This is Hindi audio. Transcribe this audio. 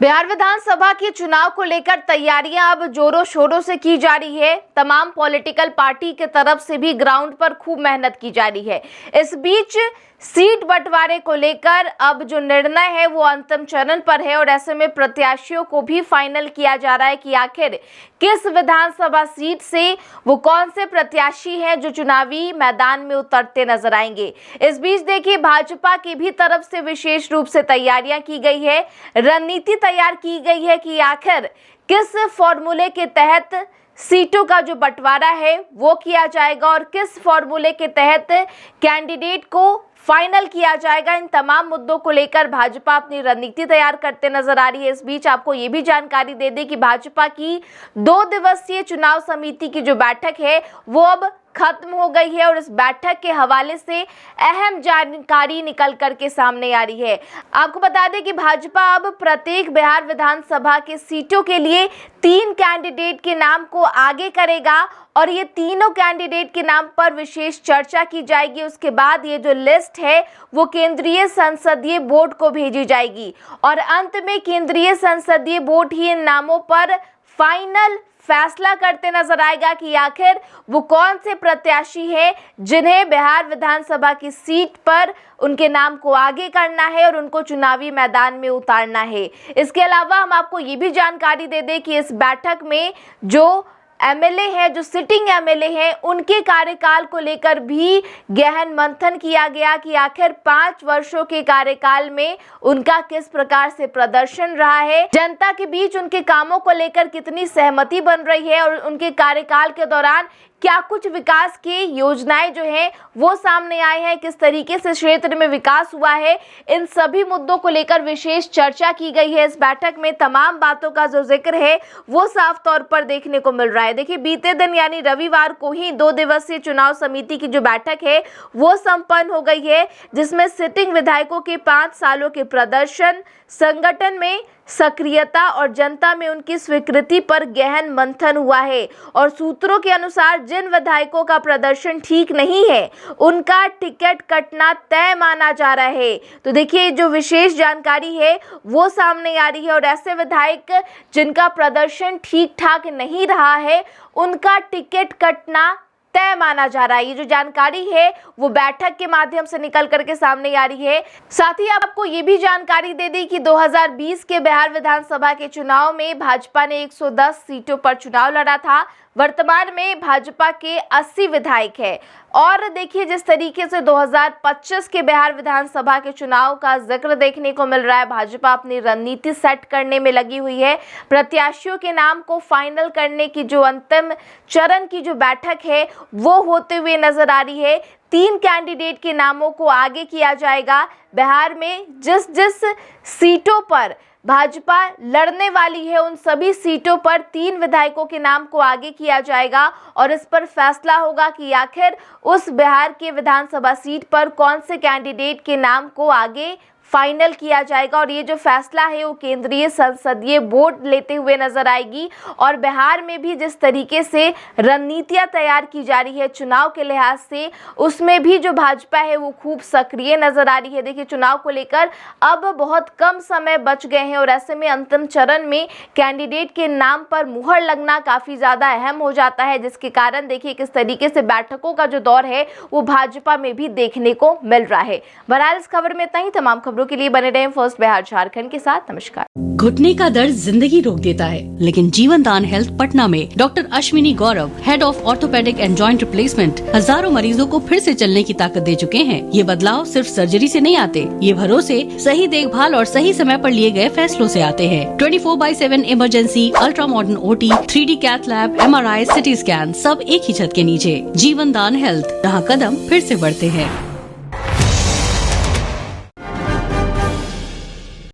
बिहार विधानसभा के चुनाव को लेकर तैयारियां अब जोरों शोरों से की जा रही है। तमाम पॉलिटिकल पार्टी के तरफ से भी ग्राउंड पर खूब मेहनत की जा रही है। इस बीच सीट बंटवारे को लेकर अब जो निर्णय है वो अंतिम चरण पर है और ऐसे में प्रत्याशियों को भी फाइनल किया जा रहा है कि आखिर किस विधानसभा सीट से वो कौन से प्रत्याशी हैं जो चुनावी मैदान में उतरते नजर आएंगे। इस बीच देखिए, भाजपा की भी तरफ से विशेष रूप से तैयारियां की गई है, रणनीति तैयार की गई है कि आखिर किस फॉर्मूले के तहत सीटों का जो बंटवारा है वो किया जाएगा और किस फॉर्मूले के तहत कैंडिडेट को फाइनल किया जाएगा। इन तमाम मुद्दों को लेकर भाजपा अपनी रणनीति तैयार करते नजर आ रही है। इस बीच आपको ये भी जानकारी दे दें कि भाजपा की 2 दिवसीय चुनाव समिति की जो बैठक है वो अब खत्म हो गई है और इस बैठक के हवाले से अहम जानकारी निकल करके सामने आ रही है। आपको बता दें कि भाजपा अब प्रत्येक बिहार विधानसभा के सीटों के लिए 3 कैंडिडेट के नाम को आगे करेगा और ये तीनों कैंडिडेट के नाम पर विशेष चर्चा की जाएगी। उसके बाद ये जो लिस्ट है वो केंद्रीय संसदीय बोर्ड को भेजी जाएगी और अंत में केंद्रीय संसदीय बोर्ड ही इन नामों पर फाइनल फैसला करते नजर आएगा कि आखिर वो कौन से प्रत्याशी हैं जिन्हें बिहार विधानसभा की सीट पर उनके नाम को आगे करना है और उनको चुनावी मैदान में उतारना है। इसके अलावा हम आपको ये भी जानकारी दे दें कि इस बैठक में जो एमएलए है, जो सिटिंग एमएलए हैं, उनके कार्यकाल को लेकर भी गहन मंथन किया गया कि आखिर 5 वर्षों के कार्यकाल में उनका किस प्रकार से प्रदर्शन रहा है, जनता के बीच उनके कामों को लेकर कितनी सहमति बन रही है और उनके कार्यकाल के दौरान क्या कुछ विकास की योजनाएं जो हैं वो सामने आए हैं, किस तरीके से क्षेत्र में विकास हुआ है। इन सभी मुद्दों को लेकर विशेष चर्चा की गई है। इस बैठक में तमाम बातों का जो जिक्र है वो साफ तौर पर देखने को मिल रहा है। देखिए, बीते दिन यानी रविवार को ही 2 दिवसीय चुनाव समिति की जो बैठक है वो संपन्न हो गई है, जिसमें सिटिंग विधायकों के 5 सालों के प्रदर्शन, संगठन में सक्रियता और जनता में उनकी स्वीकृति पर गहन मंथन हुआ है और सूत्रों के अनुसार जिन विधायकों का प्रदर्शन ठीक नहीं है उनका टिकट कटना तय माना जा रहा है। तो देखिए, जो विशेष जानकारी है वो सामने आ रही है और ऐसे विधायक जिनका प्रदर्शन ठीक ठाक नहीं रहा है उनका टिकट कटना तय माना जा रहा है। ये जो जानकारी है वो बैठक के माध्यम से निकल करके सामने आ रही है। साथ ही आपको ये भी जानकारी दे दी कि 2020 के बिहार विधानसभा के चुनाव में भाजपा ने 110 सीटों पर चुनाव लड़ा था। वर्तमान में भाजपा के 80 विधायक है और देखिए, जिस तरीके से 2025 के बिहार विधानसभा के चुनाव का जिक्र देखने को मिल रहा है, भाजपा अपनी रणनीति सेट करने में लगी हुई है। प्रत्याशियों के नाम को फाइनल करने की जो अंतिम चरण की जो बैठक है वो होते हुए नजर आ रही है। 3 कैंडिडेट के नामों को आगे किया जाएगा। बिहार में जिस सीटों पर भाजपा लड़ने वाली है उन सभी सीटों पर 3 विधायकों के नाम को आगे किया जाएगा और इस पर फैसला होगा कि आखिर उस बिहार के विधानसभा सीट पर कौन से कैंडिडेट के नाम को आगे फाइनल किया जाएगा और ये जो फैसला है वो केंद्रीय संसदीय बोर्ड लेते हुए नजर आएगी। और बिहार में भी जिस तरीके से रणनीतियां तैयार की जा रही है चुनाव के लिहाज से, उसमें भी जो भाजपा है वो खूब सक्रिय नजर आ रही है। देखिए, चुनाव को लेकर अब बहुत कम समय बच गए हैं और ऐसे में अंतिम चरण में कैंडिडेट के नाम पर मुहर लगना काफी ज्यादा अहम हो जाता है, जिसके कारण देखिए किस तरीके से बैठकों का जो दौर है वो भाजपा में भी देखने को मिल रहा है। बहरहाल इस खबर में इतना ही। तमाम खबरों के लिए बने रहें फर्स्ट बिहार झारखंड के साथ। नमस्कार। घुटने का दर्द जिंदगी रोक देता है, लेकिन जीवन दान हेल्थ पटना में doctor Ashwini Gaurav, head of orthopaedic and joint replacement, हजारों मरीजों को फिर से चलने की ताकत दे चुके हैं। ये बदलाव सिर्फ सर्जरी से नहीं आते, ये भरोसे, सही देखभाल और सही समय पर लिए गए फैसलों से आते हैं। 24/7 emergency, ultra modern OT, 3D cath lab, MRI, CT scan, सब एक ही छत के नीचे। जीवन दान हेल्थ, जहाँ कदम फिर से बढ़ते हैं।